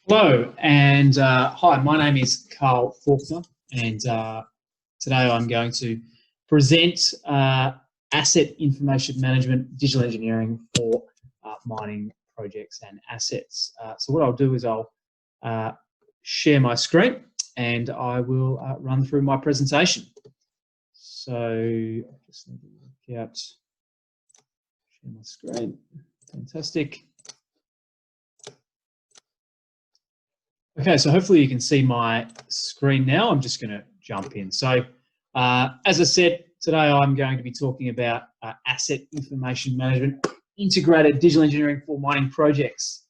Hello, and hi, my name is Carl Faulkner, and today I'm going to present asset information management, digital engineering for mining projects and assets. So what I'll do is I'll share my screen and I will run through my presentation. So I just need to work out, share my screen, fantastic. Okay, so hopefully you can see my screen now. I'm just going to jump in. So as I said, today I'm going to be talking about asset information management, integrated digital engineering for mining projects.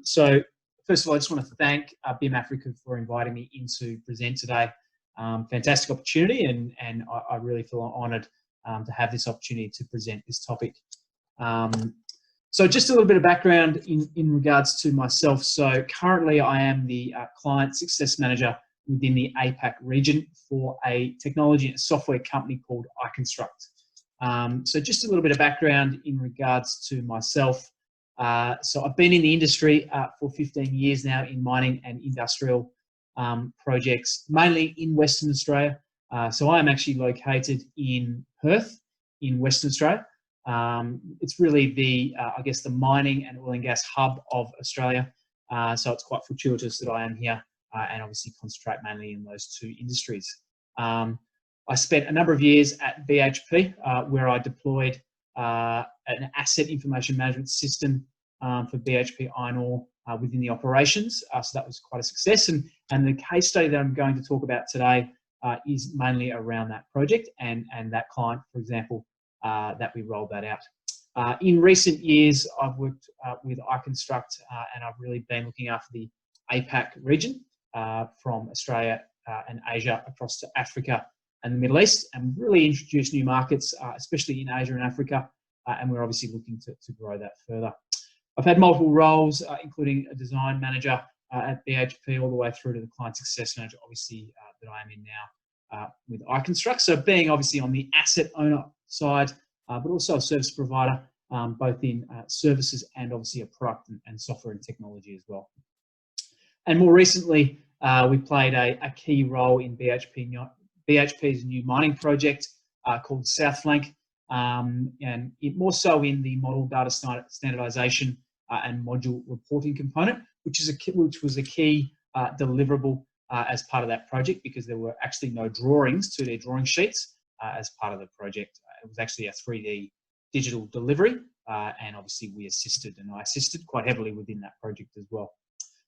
So first of all, I just want to thank BIM Africa for inviting me in to present today. Fantastic opportunity, and I really feel honoured to have this opportunity to present this topic. So just a little bit of background in regards to myself. So currently I am the client success manager within the APAC region for a technology and software company called iConstruct. So just a little bit of background in regards to myself. So I've been in the industry for 15 years now in mining and industrial projects, mainly in Western Australia. So I am actually located in Perth in Western Australia. It's really the, I guess, the mining and oil and gas hub of Australia. So it's quite fortuitous that I am here and obviously concentrate mainly in those two industries. I spent a number of years at BHP where I deployed an asset information management system for BHP Iron Ore within the operations. So that was quite a success. And the case study that I'm going to talk about today is mainly around that project and that client, for example, that we rolled that out. In recent years, I've worked with iConstruct and I've really been looking after the APAC region from Australia and Asia across to Africa and the Middle East, and really introduced new markets, especially in Asia and Africa, and we're obviously looking to grow that further. I've had multiple roles, including a design manager at BHP all the way through to the client success manager, obviously, that I am in now with iConstruct. So being obviously on the asset owner side, but also a service provider, both in services and obviously a product and software and technology as well. And more recently, we played a key role in BHP's new mining project called South Flank, and more so in the model data standardization and module reporting component, which was a key deliverable as part of that project, because there were actually no drawings to their drawing sheets as part of the project. It was actually a 3D digital delivery, and obviously we assisted, and I assisted quite heavily within that project as well.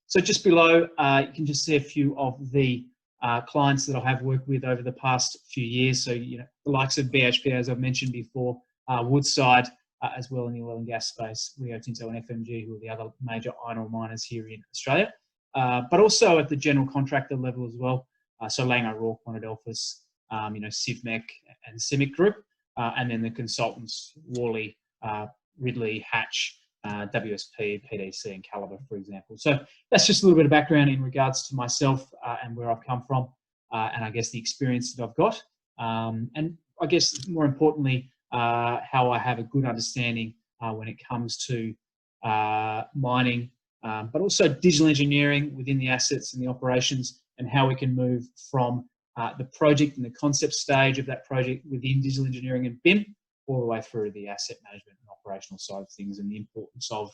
So just below, you can just see a few of the clients that I have worked with over the past few years. So, you know, the likes of BHP, as I've mentioned before, Woodside, as well in the oil and gas space, Rio Tinto and FMG, who are the other major iron ore miners here in Australia, but also at the general contractor level as well. So Langer Rourke, Monadelphous, you know, Civmec and CIMIC Group, and then the consultants, Worley, Ridley, Hatch, WSP, PDC and Calibre, for example. So that's just a little bit of background in regards to myself and where I've come from, and I guess the experience that I've got. And I guess more importantly, how I have a good understanding when it comes to mining, but also digital engineering within the assets and the operations, and how we can move from the project and the concept stage of that project within digital engineering and BIM all the way through the asset management and operational side of things, and the importance of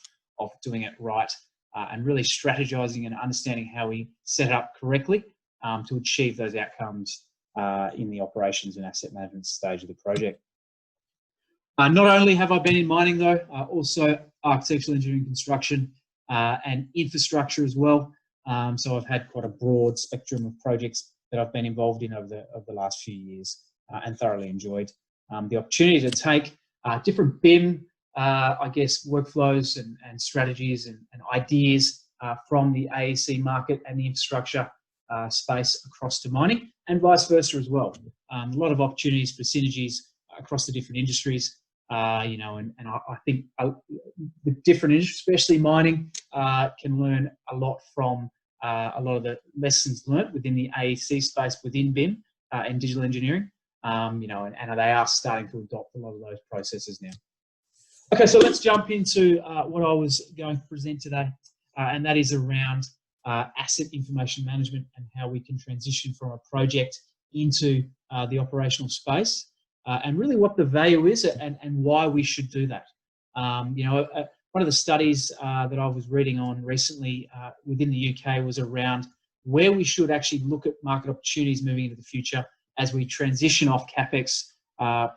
doing it right and really strategizing and understanding how we set it up correctly to achieve those outcomes in the operations and asset management stage of the project. Not only have I been in mining though, also architectural engineering, construction and infrastructure as well. So I've had quite a broad spectrum of projects that I've been involved in over the last few years and thoroughly enjoyed the opportunity to take different BIM, I guess, workflows and strategies and ideas from the AEC market and the infrastructure space across to mining, and vice versa as well. A lot of opportunities for synergies across the different industries, you know, and I think the different industries, especially mining, can learn a lot from a lot of the lessons learned within the AEC space within BIM and digital engineering, you know, and they are starting to adopt a lot of those processes now. Okay, so let's jump into what I was going to present today, and that is around asset information management and how we can transition from a project into the operational space, and really what the value is and why we should do that. One of the studies that I was reading on recently within the UK was around where we should actually look at market opportunities moving into the future as we transition off CapEx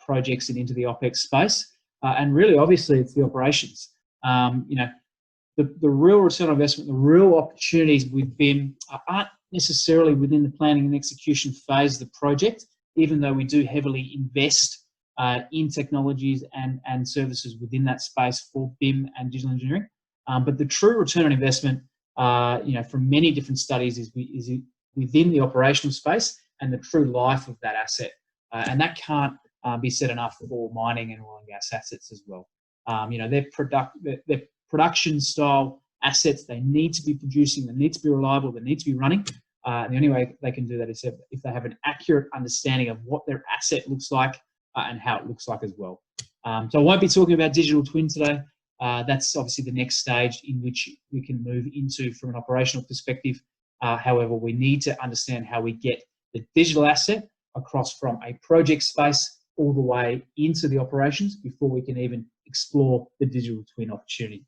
projects and into the OpEx space. And really, obviously, it's the operations. The real return on investment, the real opportunities with BIM aren't necessarily within the planning and execution phase of the project, even though we do heavily invest in technologies and services within that space for BIM and digital engineering. But the true return on investment, from many different studies, is within the operational space and the true life of that asset. And that can't be said enough for mining and oil and gas assets as well. They're production style assets. They need to be producing, they need to be reliable, they need to be running. And the only way they can do that is if they have an accurate understanding of what their asset looks like and how it looks like as well. So I won't be talking about digital twin today. That's obviously the next stage in which we can move into from an operational perspective. However, we need to understand how we get the digital asset across from a project space all the way into the operations before we can even explore the digital twin opportunity,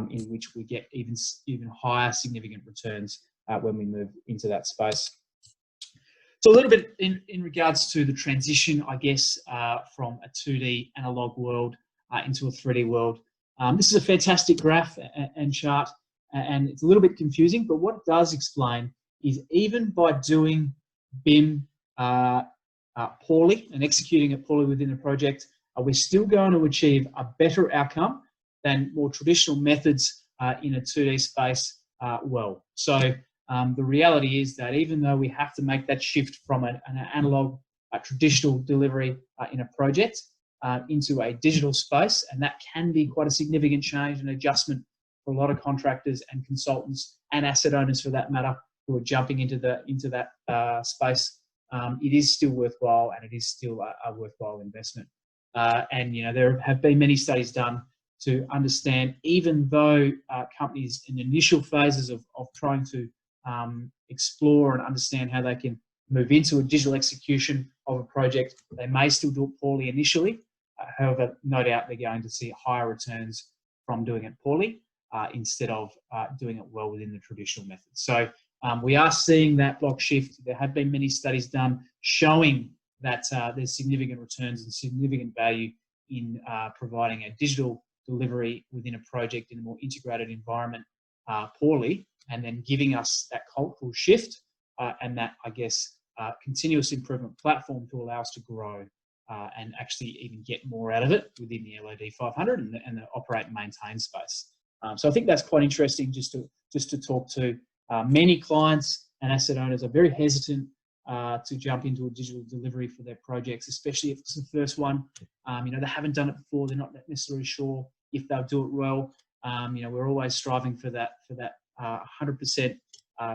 in which we get even higher significant returns when we move into that space. So a little bit in regards to the transition, I guess, from a 2D analog world into a 3D world. This is a fantastic graph and chart, and it's a little bit confusing, but what it does explain is even by doing BIM poorly and executing it poorly within a project, we're still going to achieve a better outcome than more traditional methods in a 2D space well. So the reality is that even though we have to make that shift from an analog, traditional delivery in a project into a digital space, and that can be quite a significant change and adjustment for a lot of contractors and consultants and asset owners, for that matter, who are jumping into that space. It is still worthwhile, and it is still a worthwhile investment. And there have been many studies done to understand, even though companies in the initial phases of trying to explore and understand how they can move into a digital execution of a project, they may still do it poorly initially. However, no doubt they're going to see higher returns from doing it poorly instead of doing it well within the traditional method. So we are seeing that block shift. There have been many studies done showing that there's significant returns and significant value in providing a digital delivery within a project in a more integrated environment poorly, and then giving us that cultural shift and that, I guess, continuous improvement platform to allow us to grow and actually even get more out of it within the LOD 500 and the operate and maintain space. So I think that's quite interesting just to talk to. Many clients and asset owners are very hesitant to jump into a digital delivery for their projects, especially if it's the first one. They haven't done it before. They're not necessarily sure if they'll do it well. We're always striving for that 100%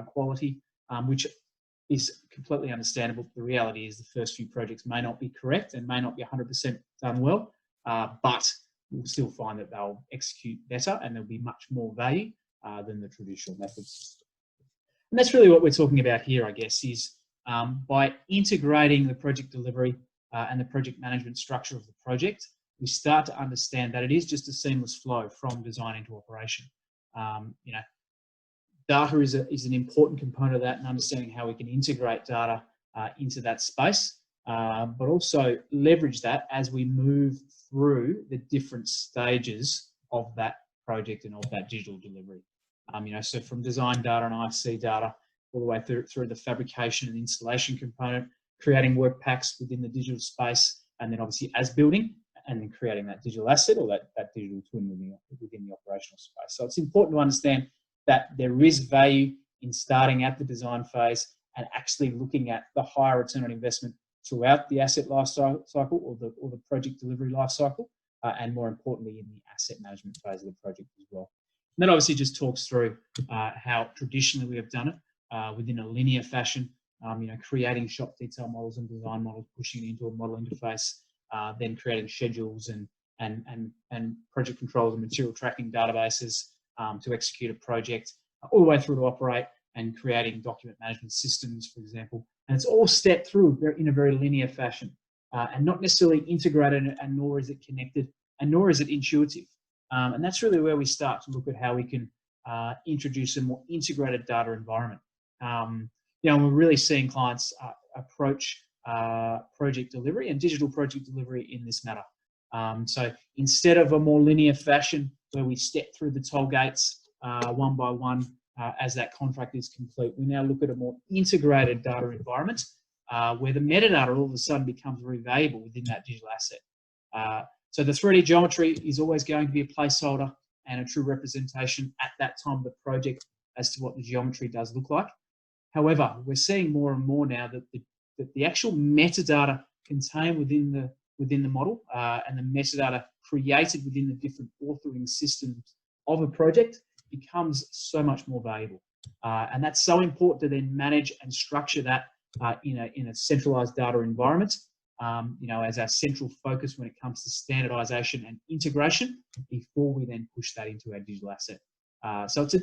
quality, which is completely understandable. The reality is the first few projects may not be correct and may not be 100% done well, but we'll still find that they'll execute better and there'll be much more value than the traditional methods. And that's really what we're talking about here, I guess, is by integrating the project delivery and the project management structure of the project, we start to understand that it is just a seamless flow from design into operation. Data is an important component of that, and understanding how we can integrate data into that space, but also leverage that as we move through the different stages of that project and of that digital delivery. So from design data and IC data all the way through the fabrication and installation component, creating work packs within the digital space, and then obviously as building, and then creating that digital asset or that digital twin within the operational space. So it's important to understand that there is value in starting at the design phase and actually looking at the higher return on investment throughout the asset life cycle or the project delivery life cycle, and more importantly in the asset management phase of the project as well. And that obviously just talks through how traditionally we have done it within a linear fashion, creating shop detail models and design models, pushing it into a model interface, then creating schedules and project controls and material tracking databases to execute a project, all the way through to operate, and creating document management systems, for example. And it's all stepped through in a very linear fashion, and not necessarily integrated, and nor is it connected, and nor is it intuitive. And that's really where we start to look at how we can introduce a more integrated data environment. We're really seeing clients approach project delivery and digital project delivery in this matter. So instead of a more linear fashion where we step through the toll gates one by one as that contract is complete, we now look at a more integrated data environment where the metadata all of a sudden becomes very valuable within that digital asset. So the 3D geometry is always going to be a placeholder and a true representation at that time of the project as to what the geometry does look like. However, we're seeing more and more now that the actual metadata contained within the model and the metadata created within the different authoring systems of a project becomes so much more valuable. And that's so important to then manage and structure that in a centralized data environment, as our central focus when it comes to standardization and integration before we then push that into our digital asset. So it's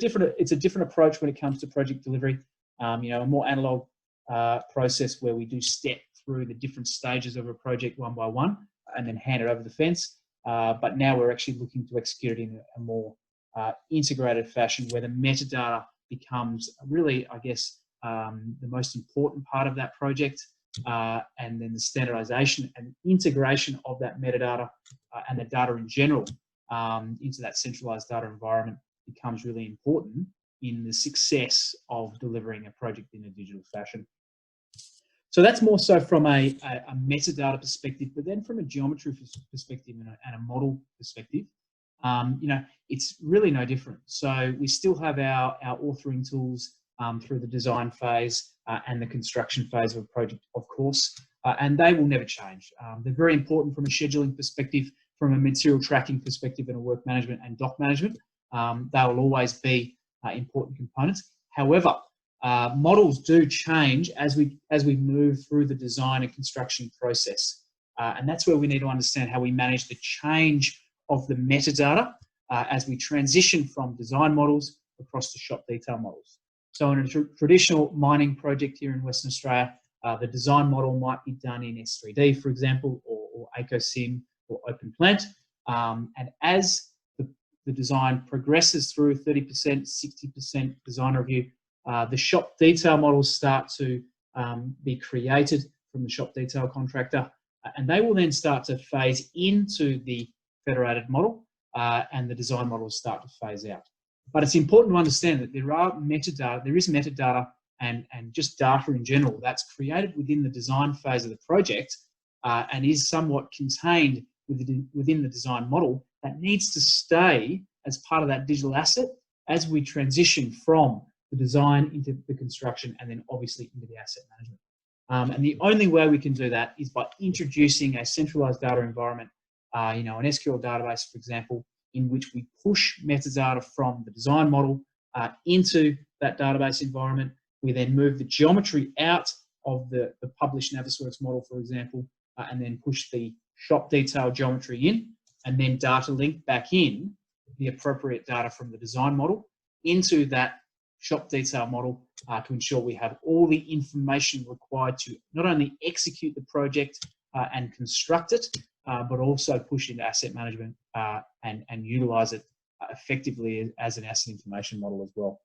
a different approach when it comes to project delivery. A more analog process where we do step through the different stages of a project one by one and then hand it over the fence. But now we're actually looking to execute it in a more integrated fashion where the metadata becomes really, I guess, the most important part of that project, and then the standardization and integration of that metadata and the data in general into that centralized data environment becomes really important in the success of delivering a project in a digital fashion. So that's more so from a metadata perspective, but then from a geometry perspective and a model perspective, it's really no different. So we still have our authoring tools through the design phase and the construction phase of a project, of course, and they will never change. They're very important from a scheduling perspective, from a material tracking perspective, and a work management and doc management. They will always be important components. However, models do change as we move through the design and construction process, and that's where we need to understand how we manage the change of the metadata as we transition from design models across to shop detail models. So in a traditional mining project here in Western Australia, the design model might be done in S3D, for example, or EPCM or OpenPlant. And as the design progresses through 30%, 60% design review, the shop detail models start to be created from the shop detail contractor, and they will then start to phase into the federated model, and the design models start to phase out. But it's important to understand that there is metadata and just data in general that's created within the design phase of the project and is somewhat contained within the design model that needs to stay as part of that digital asset as we transition from the design into the construction and then obviously into the asset management. And the only way we can do that is by introducing a centralized data environment, an SQL database, for example, in which we push metadata from the design model into that database environment. We then move the geometry out of the published Navisworks model, for example, and then push the shop detail geometry in, and then data link back in the appropriate data from the design model into that shop detail model to ensure we have all the information required to not only execute the project and construct it, but also push into asset management and utilize it effectively as an asset information model as well.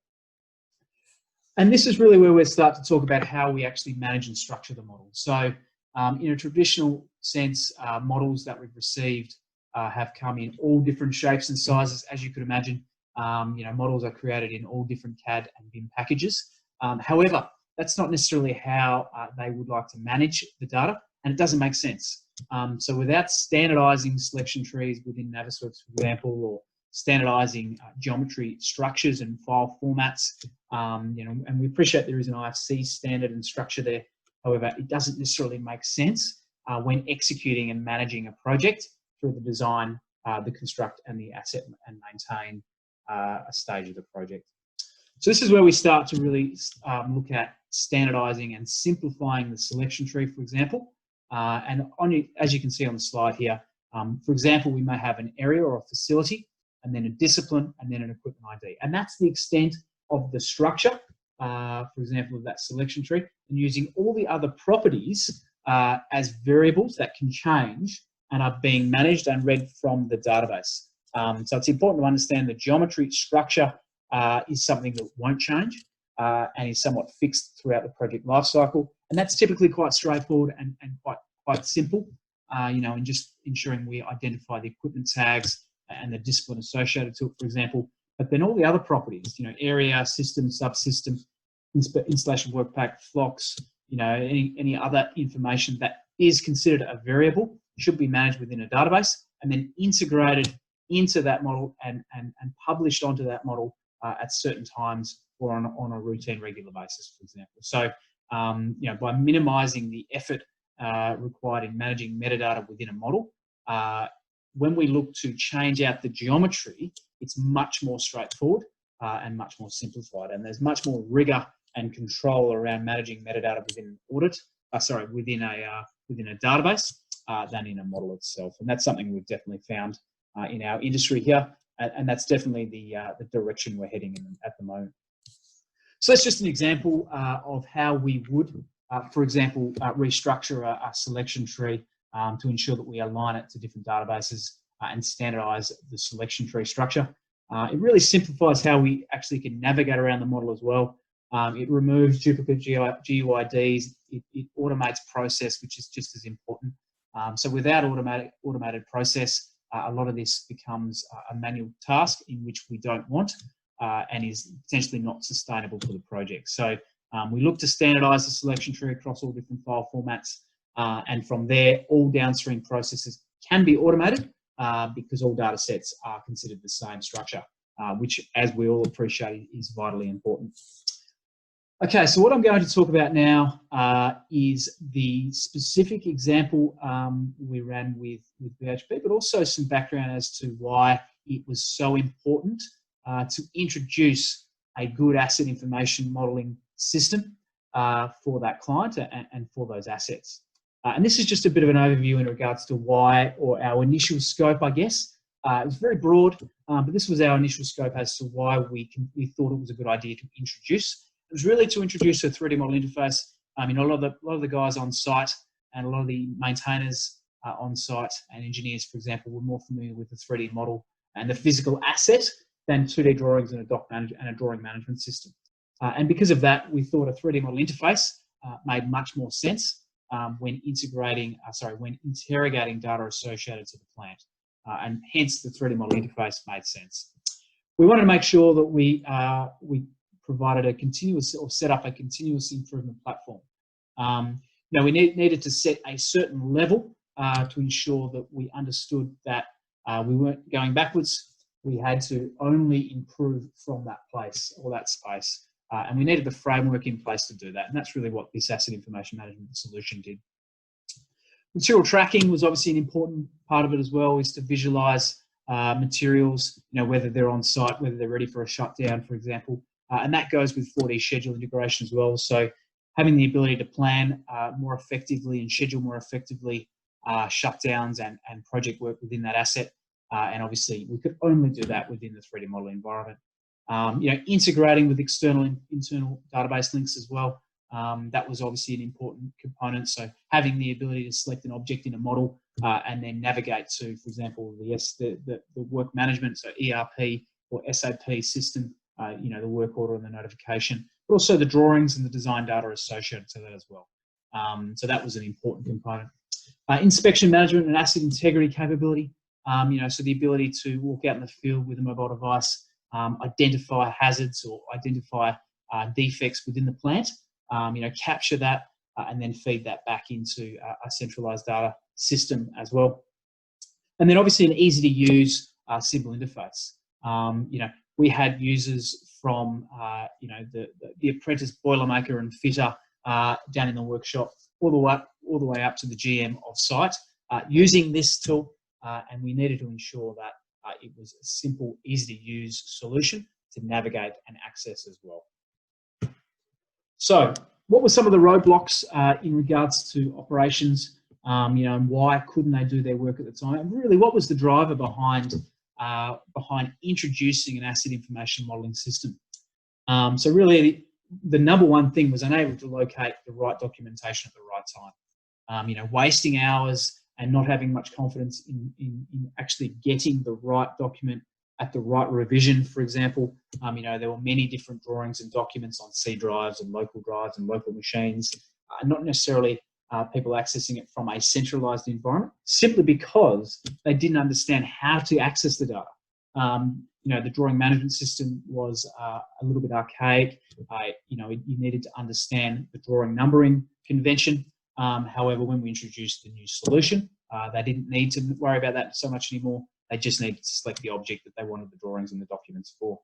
And this is really where we start to talk about how we actually manage and structure the model. So in a traditional sense, models that we've received have come in all different shapes and sizes, as you could imagine. Models are created in all different CAD and BIM packages. However, that's not necessarily how they would like to manage the data, and it doesn't make sense. So without standardizing selection trees within Navisworks, for example, or standardizing geometry structures and file formats, and we appreciate there is an IFC standard and structure there. However, it doesn't necessarily make sense when executing and managing a project through the design, the construct, and the asset and maintain a stage of the project. So this is where we start to really look at standardizing and simplifying the selection tree, for example. As you can see on the slide here, for example, we may have an area or a facility, and then a discipline, and then an equipment ID. And that's the extent of the structure for example, of that selection tree, and using all the other properties as variables that can change and are being managed and read from the database. So it's important to understand the geometry structure is something that won't change and is somewhat fixed throughout the project lifecycle. And that's typically quite straightforward and quite simple, in just ensuring we identify the equipment tags and the discipline associated to it, for example. But then all the other properties, area, system, subsystem, installation work pack, flocks, any other information that is considered a variable should be managed within a database and then integrated into that model and published onto that model at certain times or on a routine, regular basis, for example. So, by minimizing the effort required in managing metadata within a model, when we look to change out the geometry, it's much more straightforward and much more simplified. And there's much more rigor and control around managing metadata within an within a database than in a model itself. And that's something we've definitely found in our industry here, and that's definitely the direction we're heading in at the moment. So that's just an example of how we would, for example, restructure a selection tree to ensure that we align it to different databases and standardize the selection tree structure. It really simplifies how we actually can navigate around the model as well. It removes duplicate GUIDs. It automates process, which is just as important. So without automated process, a lot of this becomes a manual task in which we don't want and is potentially not sustainable for the project. So we look to standardize the selection tree across all different file formats, and from there, all downstream processes can be automated because all data sets are considered the same structure, which, as we all appreciate, is vitally important. Okay, so what I'm going to talk about now is the specific example we ran with BHP, but also some background as to why it was so important to introduce a good asset information modelling system for that client and for those assets. And this is just a bit of an overview in regards to why, or our initial scope, I guess. It was very broad, but this was our initial scope as to why we thought it was a good idea to introduce. It was really to introduce a 3D model interface. A lot of the guys on site and a lot of the maintainers on site and engineers, for example, were more familiar with the 3D model and the physical asset than 2D drawings and a drawing management system. And because of that, we thought a 3D model interface made much more sense when interrogating data associated to the plant, and hence the 3D model interface made sense. We wanted to make sure that we provided a continuous, or set up a continuous improvement platform. We needed to set a certain level to ensure that we understood that we weren't going backwards. We had to only improve from that place or that space. And we needed the framework in place to do that. And that's really what this asset information management solution did. Material tracking was obviously an important part of it as well, is to visualize materials, whether they're on site, whether they're ready for a shutdown, for example. And that goes with 4D schedule integration as well. So having the ability to plan more effectively and schedule more effectively shutdowns and project work within that asset. And obviously we could only do that within the 3D model environment. Integrating with external and internal database links as well. That was obviously an important component. So having the ability to select an object in a model and then navigate to, for example, the work management, so ERP or SAP system, the work order and the notification, but also the drawings and the design data associated to that as well. So that was an important component. Inspection management and asset integrity capability. So the ability to walk out in the field with a mobile device, identify hazards or identify defects within the plant, capture that and then feed that back into a centralized data system as well. And then obviously an easy to use simple interface. We had users from, the apprentice boilermaker and fitter down in the workshop, all the way up to the GM of site using this tool, and we needed to ensure that it was a simple, easy to use solution to navigate and access as well. So, what were some of the roadblocks in regards to operations? And why couldn't they do their work at the time? And really, what was the driver behind introducing an asset information modelling system? So really, the number one thing was unable to locate the right documentation at the right time. You know, wasting hours and not having much confidence in actually getting the right document at the right revision, for example. You know, there were many different drawings and documents on C drives and local machines, not necessarily people accessing it from a centralized environment, simply because they didn't understand how to access the data. You know, the drawing management system was a little bit archaic. You know, you needed to understand the drawing numbering convention. However, when we introduced the new solution, they didn't need to worry about that so much anymore. They just needed to select the object that they wanted the drawings and the documents for.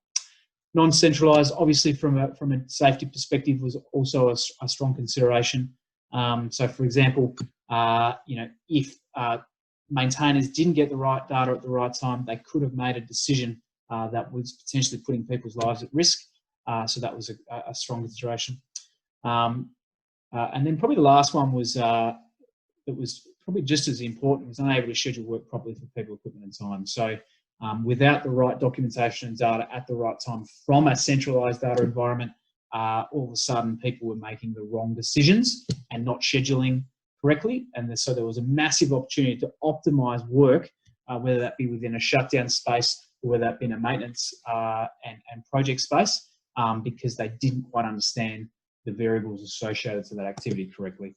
Non-centralized, obviously, from a safety perspective, was also a strong consideration. So, for example, you know, if maintainers didn't get the right data at the right time, they could have made a decision that was potentially putting people's lives at risk. So that was a strong consideration. And then probably the last one was that was probably just as important, was unable to schedule work properly for people, equipment and time. So without the right documentation and data at the right time from a centralized data environment, all of a sudden people were making the wrong decisions and not scheduling correctly. And so there was a massive opportunity to optimize work, whether that be within a shutdown space or whether that be in a maintenance and project space, because they didn't quite understand the variables associated to that activity correctly.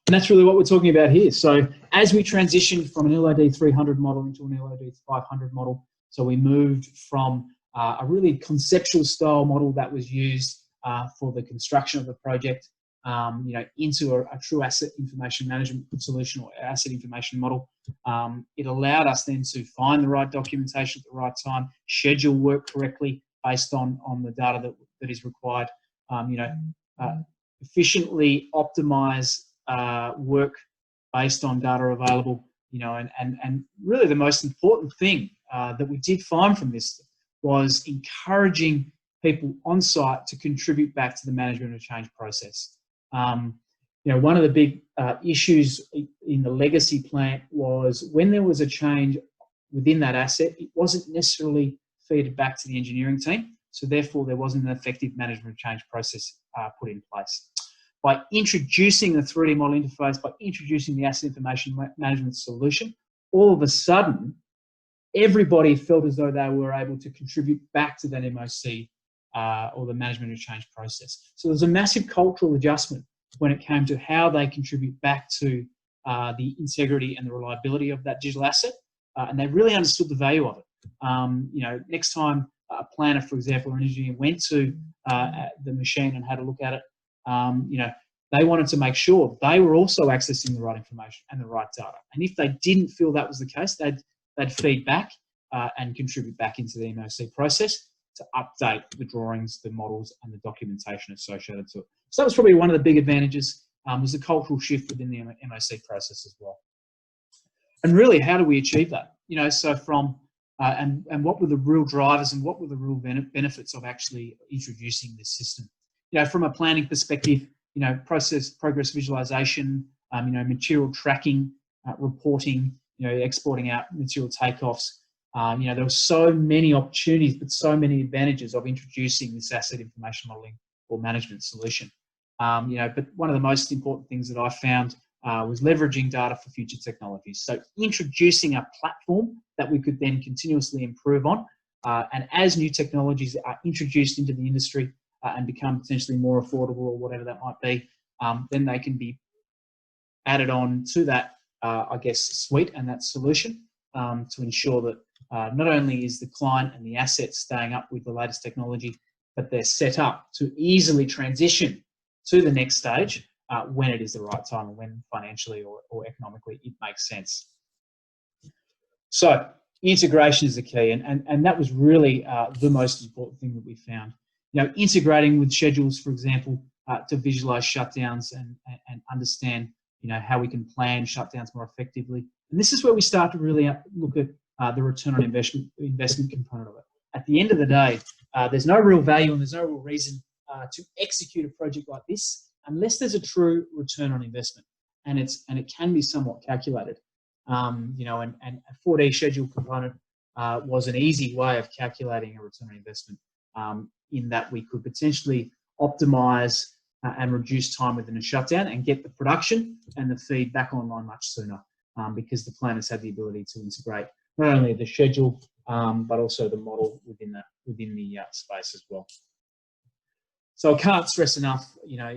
And that's really what we're talking about here. So as we transitioned from an LOD 300 model into an LOD 500 model, so we moved from a really conceptual style model that was used for the construction of the project, you know, into a true asset information management solution or asset information model. It allowed us then to find the right documentation at the right time, schedule work correctly based on the data that is required, you know, efficiently optimize work based on data available, you know, and really the most important thing that we did find from this was encouraging people on site to contribute back to the management of change process. You know, one of the big issues in the legacy plant was when there was a change within that asset, it wasn't necessarily fed back to the engineering team. So therefore, there wasn't an effective management of change process put in place. By introducing the 3D model interface, by introducing the asset information management solution, all of a sudden, everybody felt as though they were able to contribute back to that MOC or the management of change process. So there's a massive cultural adjustment when it came to how they contribute back to the integrity and the reliability of that digital asset, and they really understood the value of it. You know, next time a planner, for example, or an engineer went to the machine and had a look at it, you know, they wanted to make sure they were also accessing the right information and the right data. And if they didn't feel that was the case, they'd feed back and contribute back into the MOC process to update the drawings, the models, and the documentation associated to it. So that was probably one of the big advantages, was the cultural shift within the MOC process as well. And really, how do we achieve that? You know, so from, and what were the real drivers and what were the real benefits of actually introducing this system? You know, from a planning perspective, you know, progress visualization, you know, material tracking, reporting, you know, exporting out material takeoffs. You know, there were so many opportunities, but so many advantages of introducing this asset information modeling or management solution. You know, but one of the most important things that I found was leveraging data for future technologies. So introducing a platform that we could then continuously improve on. And as new technologies are introduced into the industry and become potentially more affordable or whatever that might be, then they can be added on to that, I guess, suite and that solution to ensure that not only is the client and the asset staying up with the latest technology, but they're set up to easily transition to the next stage when it is the right time and when financially or economically it makes sense. So integration is the key, and that was really the most important thing that we found. You know, integrating with schedules, for example, to visualize shutdowns and understand, you know, how we can plan shutdowns more effectively. And this is where we start to really look at the return on investment component of it. At the end of the day, there's no real value and there's no real reason to execute a project like this unless there's a true return on investment, and it can be somewhat calculated. You know, and a 4D schedule component was an easy way of calculating a return on investment, in that we could potentially optimize and reduce time within a shutdown and get the production and the feed back online much sooner, because the planners had the ability to integrate not only the schedule but also the model within the space as well. So I can't stress enough, there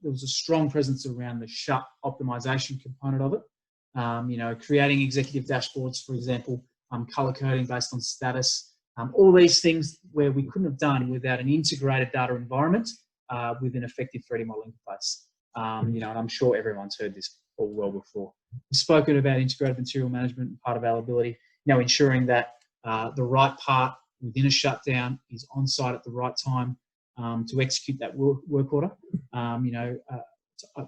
was a strong presence around the shut optimization component of it. Creating executive dashboards, for example, color coding based on status, all these things where we couldn't have done without an integrated data environment with an effective 3D model interface. And I'm sure everyone's heard this all well before. We've spoken about integrated material management and part availability, ensuring that the right part within a shutdown is on site at the right time to execute that work order.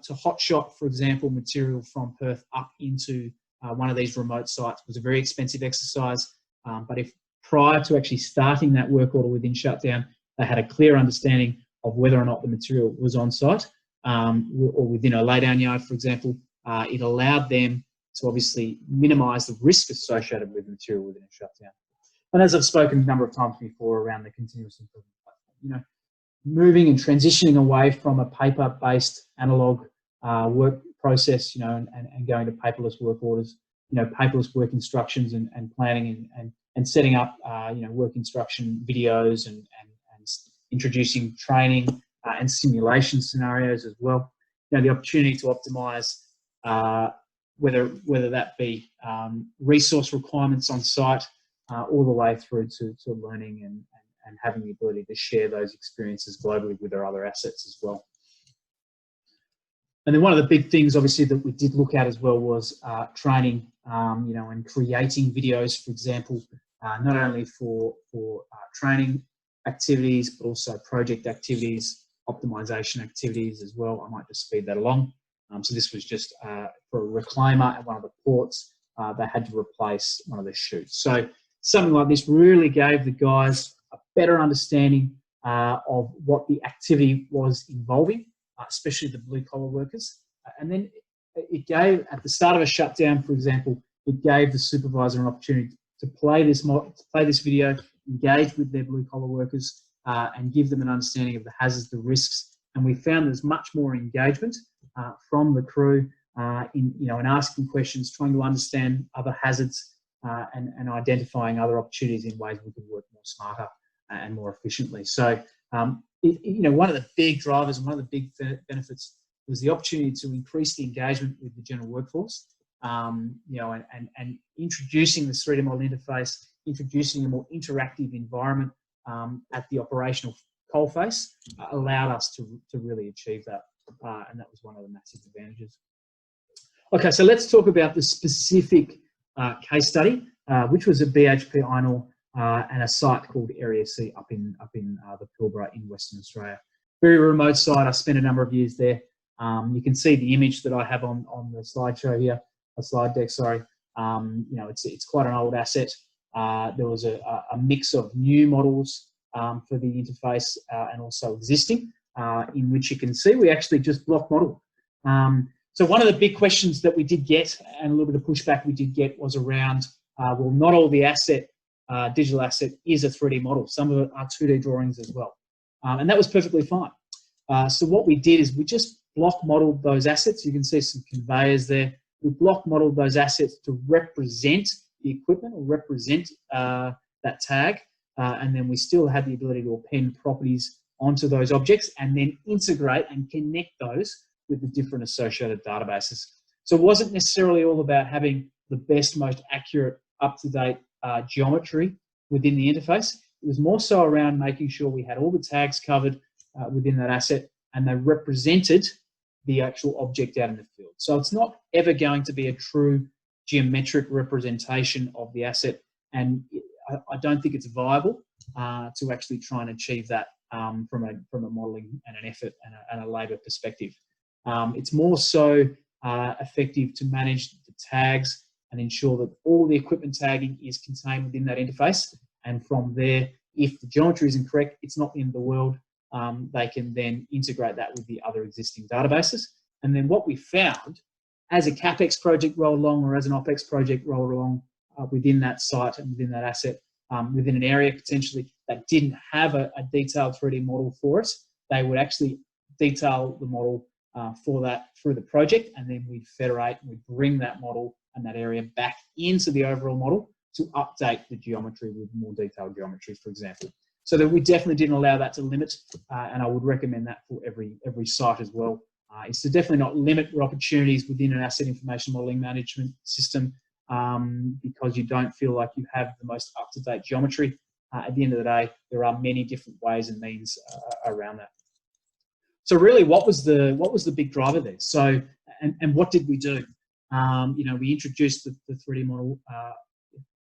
To hot shot, for example, material from Perth up into one of these remote sites was a very expensive exercise. But if prior to actually starting that work order within shutdown, they had a clear understanding of whether or not the material was on site or within a laydown yard, for example, it allowed them to obviously minimise the risk associated with the material within a shutdown. And as I've spoken a number of times before around the continuous improvement platform, moving and transitioning away from a paper-based analog work process, and going to paperless work orders, paperless work instructions and planning and setting up, work instruction videos and introducing training and simulation scenarios as well. The opportunity to optimise whether that be resource requirements on site all the way through to learning and having the ability to share those experiences globally with our other assets as well. And then one of the big things, obviously, that we did look at as well was training, and creating videos, for example, not only for training activities, but also project activities, optimization activities as well. I might just speed that along. So this was just for a reclaimer at one of the ports. They had to replace one of the chutes. So something like this really gave the guys a better understanding of what the activity was involving, especially the blue-collar workers. And then it gave, at the start of a shutdown, for example, it gave the supervisor an opportunity to play this video, engage with their blue-collar workers, and give them an understanding of the hazards, the risks. And we found there's much more engagement from the crew in asking questions, trying to understand other hazards, and identifying other opportunities in ways we could work more smarter and more efficiently. So, one of the big drivers and one of the big benefits was the opportunity to increase the engagement with the general workforce, and introducing this 3D model interface, introducing a more interactive environment at the operational coalface allowed us to really achieve that, and that was one of the massive advantages. Okay, so let's talk about the specific case study, which was at BHP Iron Ore and a site called Area C up in the Pilbara in Western Australia. Very remote site. I spent a number of years there. You can see the image that I have on the slideshow here, a slide deck. Sorry. It's quite an old asset. There was a mix of new models for the interface and also existing, in which you can see we actually just block model. So one of the big questions that we did get, and a little bit of pushback we did get, was around, well, not all the digital asset is a 3D model. Some of it are 2D drawings as well. And that was perfectly fine. So what we did is we just block modeled those assets. You can see some conveyors there. We block modeled those assets to represent the equipment or represent that tag. And then we still had the ability to append properties onto those objects and then integrate and connect those with the different associated databases. So it wasn't necessarily all about having the best, most accurate, up-to-date geometry within the interface. It was more so around making sure we had all the tags covered within that asset and they represented the actual object out in the field. So it's not ever going to be a true geometric representation of the asset, and I don't think it's viable to actually try and achieve that from a modelling and an effort and a labour perspective. It's more so effective to manage the tags and ensure that all the equipment tagging is contained within that interface. And from there, if the geometry is incorrect, it's not the end of the world. They can then integrate that with the other existing databases. And then what we found, as a CapEx project rolled along or as an OpEx project rolled along within that site and within that asset, within an area potentially that didn't have a detailed 3D model for it, they would actually detail the model for that through the project, and then we'd federate and we'd bring that model and that area back into the overall model to update the geometry with more detailed geometry, for example. So that we definitely didn't allow that to limit, and I would recommend that for every site as well. Is to definitely not limit your opportunities within an asset information modelling management system because you don't feel like you have the most up-to-date geometry. At the end of the day, there are many different ways and means around that. So really, what was the big driver there? So, and what did we do? We introduced the 3D model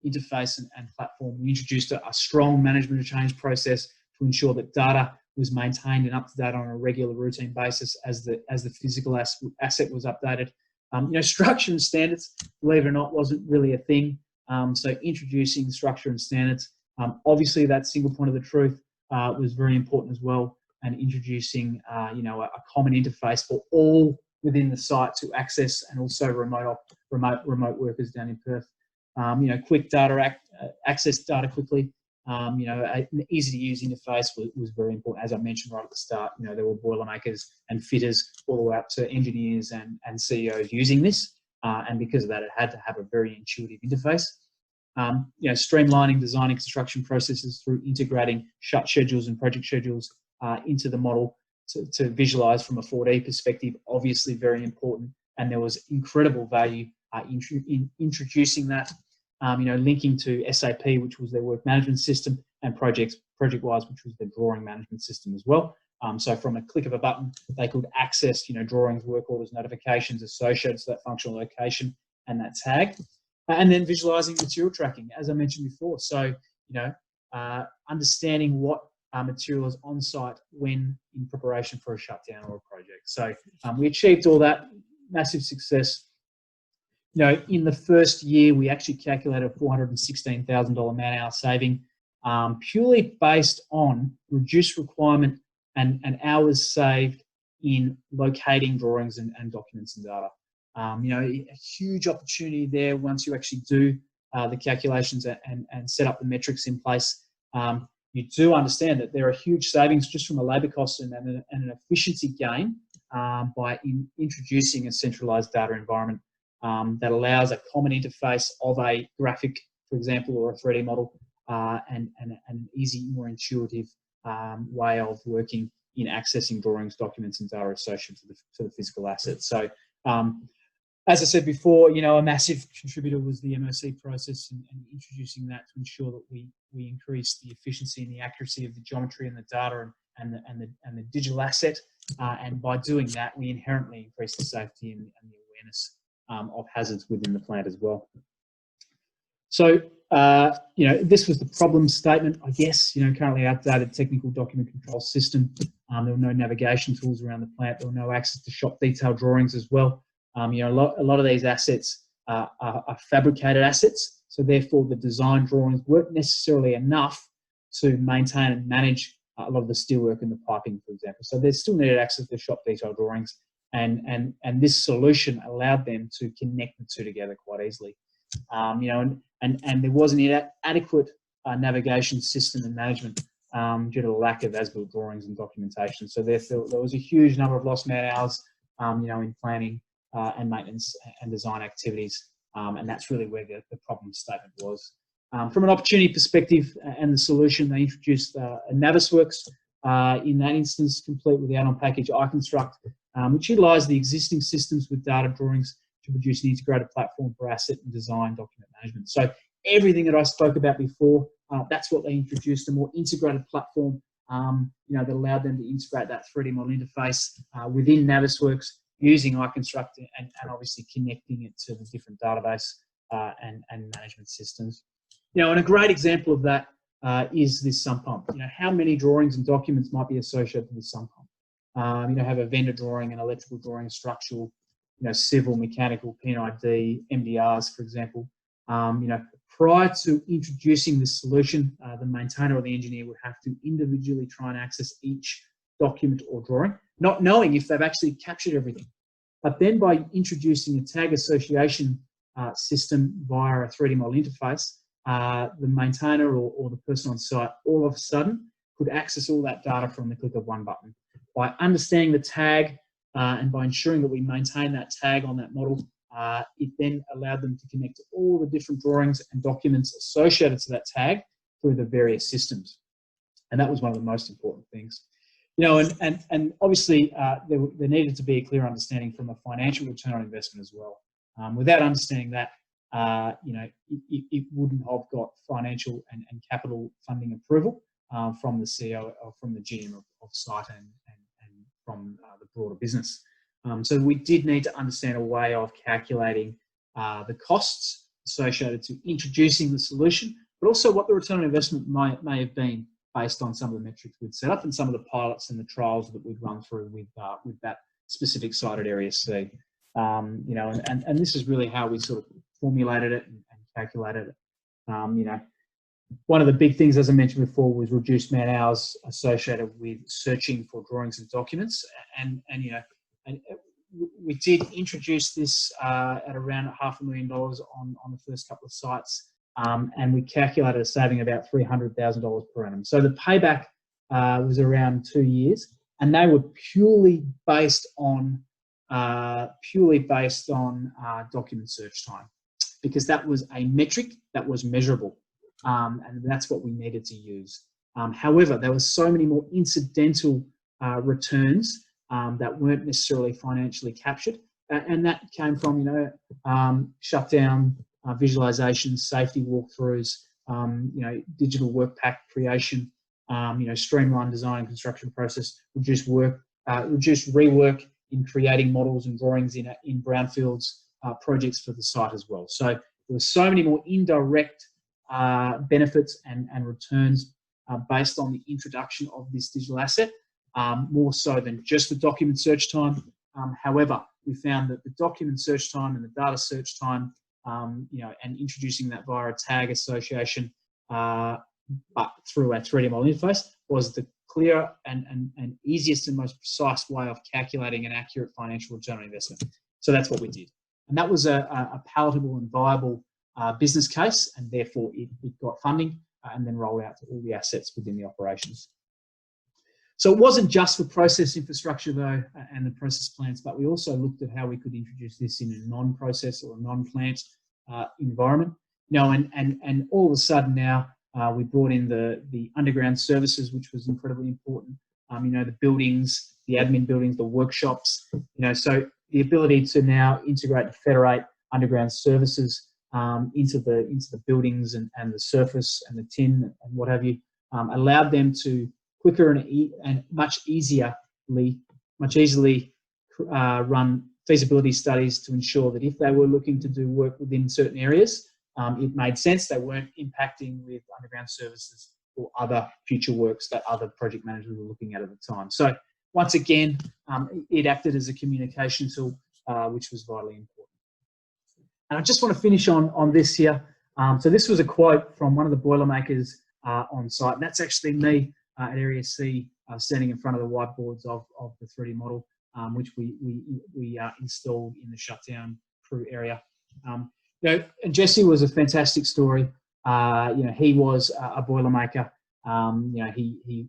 interface and platform. We introduced a strong management of change process to ensure that data was maintained and up to date on a regular routine basis as the physical asset was updated. Structure and standards, believe it or not, wasn't really a thing. So introducing structure and standards, obviously that single point of the truth was very important as well, and introducing a common interface for all within the site to access, and also remote workers down in Perth. Quick data access data quickly. An easy to use interface was very important. As I mentioned right at the start, there were boilermakers and fitters all the way up to engineers and CEOs using this. And because of that, it had to have a very intuitive interface. Streamlining design and construction processes through integrating shut schedules and project schedules into the model to visualize from a 4D perspective, obviously very important. And there was incredible value in introducing that. Linking to SAP, which was their work management system, and ProjectWise, which was their drawing management system as well. So from a click of a button, they could access, drawings, work orders, notifications associated to that functional location and that tag. And then visualizing material tracking, as I mentioned before. So, understanding what material is on site when in preparation for a shutdown or a project. So we achieved all that, massive success. In the first year, we actually calculated a $416,000 man-hour saving, purely based on reduced requirement and hours saved in locating drawings and documents and data. A huge opportunity there once you actually do the calculations and set up the metrics in place. You do understand that there are huge savings just from a labour cost and an efficiency gain by introducing a centralised data environment that allows a common interface of a graphic, for example, or a 3D model, and an easy, more intuitive way of working in accessing drawings, documents, and data associated to the physical assets. So, as I said before, a massive contributor was the MOC process and introducing that to ensure that we increase the efficiency and the accuracy of the geometry and the data and the digital asset. And by doing that, we inherently increase the safety and the awareness of hazards within the plant as well. So, this was the problem statement, I guess. Currently outdated technical document control system. There were no navigation tools around the plant. There were no access to shop detail drawings as well. A lot of these assets are fabricated assets, so therefore the design drawings weren't necessarily enough to maintain and manage a lot of the steelwork and the piping, for example. So they still needed access to shop detail drawings, and this solution allowed them to connect the two together quite easily. And there wasn't adequate navigation system and management due to the lack of as-built drawings and documentation. So therefore there was a huge number of lost man hours, in planning and maintenance and design activities, and that's really where the problem statement was. From an opportunity perspective and the solution, they introduced Navisworks in that instance, complete with the add-on package iConstruct, which utilised the existing systems with data drawings to produce an integrated platform for asset and design document management. So everything that I spoke about before, that's what they introduced, a more integrated platform, that allowed them to integrate that 3D model interface within Navisworks, using iConstruct and obviously connecting it to the different database and management systems. And a great example of that is this sump pump. How many drawings and documents might be associated with this sump pump? Have a vendor drawing, an electrical drawing, structural, civil, mechanical, PNID, MDRs, for example. Prior to introducing this solution, the maintainer or the engineer would have to individually try and access each document or drawing, not knowing if they've actually captured everything. But then by introducing a tag association system via a 3D model interface, the maintainer or the person on site all of a sudden could access all that data from the click of one button. By understanding the tag and by ensuring that we maintain that tag on that model, it then allowed them to connect to all the different drawings and documents associated to that tag through the various systems. And that was one of the most important things. You know, and obviously there needed to be a clear understanding from a financial return on investment as well. Without understanding that, you know, it wouldn't have got financial and capital funding approval from the CEO or from the GM of site and from the broader business. So we did need to understand a way of calculating the costs associated to introducing the solution, but also what the return on investment may have been based on some of the metrics we'd set up and some of the pilots and the trials that we'd run through with that specific site at Area C. You know, and this is really how we sort of formulated it and calculated it. You know, one of the big things, as I mentioned before, was reduced man hours associated with searching for drawings and documents. And you know, and we did introduce this at around $500,000 on the first couple of sites. And we calculated a saving of about $300,000 per annum. So the payback was around 2 years, and they were purely based on document search time, because that was a metric that was measurable, and that's what we needed to use. However, there were so many more incidental returns that weren't necessarily financially captured, and that came from, you know, shutdown, visualization, safety walkthroughs, you know, digital work pack creation, you know, streamlined design and construction process, reduced rework in creating models and drawings in brownfields projects for the site as well. So there were so many more indirect benefits and returns based on the introduction of this digital asset, more so than just the document search time. However, we found that the document search time and the data search time, you know, and introducing that via a tag association, but through our 3D model interface, was the clearer and easiest and most precise way of calculating an accurate financial return on investment. So that's what we did. And that was a palatable and viable business case, and therefore it got funding and then rolled out to all the assets within the operations. So it wasn't just for process infrastructure though, and the process plants, but we also looked at how we could introduce this in a non-process or a non-plant environment. You know, and all of a sudden now we brought in the underground services, which was incredibly important. You know, the buildings, the admin buildings, the workshops. You know, so the ability to now integrate and federate underground services into the buildings and the surface and the tin and what have you, allowed them to quicker and much easily run feasibility studies to ensure that if they were looking to do work within certain areas, it made sense. They weren't impacting with underground services or other future works that other project managers were looking at the time. So once again, it acted as a communication tool, which was vitally important. And I just want to finish on this here. So this was a quote from one of the Boilermakers on site. And that's actually me at Area C, standing in front of the whiteboards of the 3D model, which we installed in the shutdown crew area. You know, and Jesse was a fantastic story. You know, he was a Boilermaker. You know, he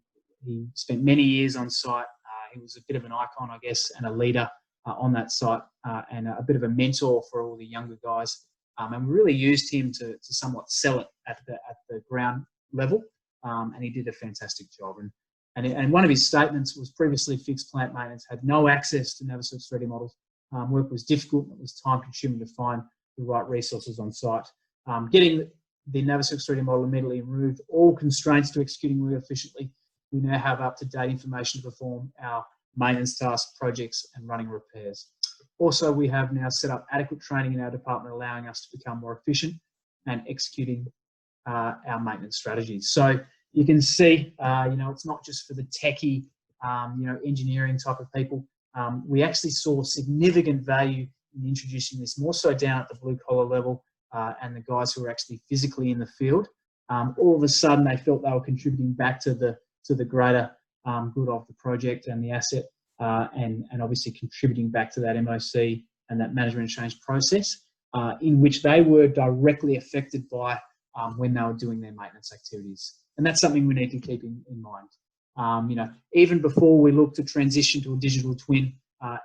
spent many years on site. He was a bit of an icon, I guess, and a leader on that site, and a bit of a mentor for all the younger guys. And we really used him to somewhat sell it at the ground level. And he did a fantastic job. And one of his statements was previously fixed plant maintenance had no access to Navisworks 3D models. Work was difficult and it was time consuming to find the right resources on site. Getting the Navisworks 3D model immediately removed all constraints to executing work efficiently. We now have up-to-date information to perform our maintenance tasks, projects, and running repairs. Also, we have now set up adequate training in our department, allowing us to become more efficient and executing our maintenance strategies. So you can see, you know, it's not just for the techie, you know, engineering type of people. We actually saw significant value in introducing this, more so down at the blue collar level, and the guys who were actually physically in the field. All of a sudden, they felt they were contributing back to the greater good of the project and the asset, and obviously contributing back to that MOC and that management and change process, in which they were directly affected by when they were doing their maintenance activities. And that's something we need to keep in mind. You know, even before we look to transition to a digital twin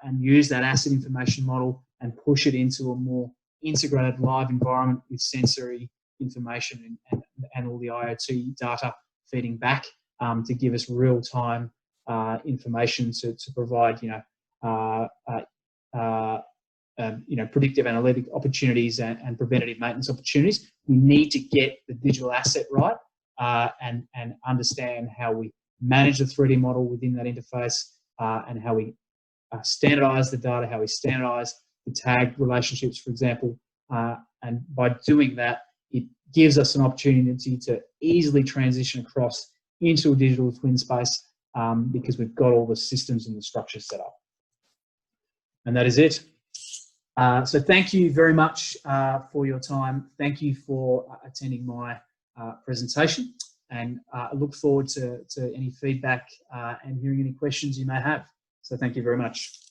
and use that asset information model and push it into a more integrated live environment with sensory information and all the IoT data feeding back to give us real-time information to provide, you know, predictive analytic opportunities and preventative maintenance opportunities. We need to get the digital asset right and understand how we manage the 3D model within that interface and how we standardize the data, how we standardize the tag relationships, for example. And by doing that, it gives us an opportunity to easily transition across into a digital twin space because we've got all the systems and the structures set up. And that is it. So thank you very much for your time. Thank you for attending my presentation, and I look forward to any feedback and hearing any questions you may have. So thank you very much.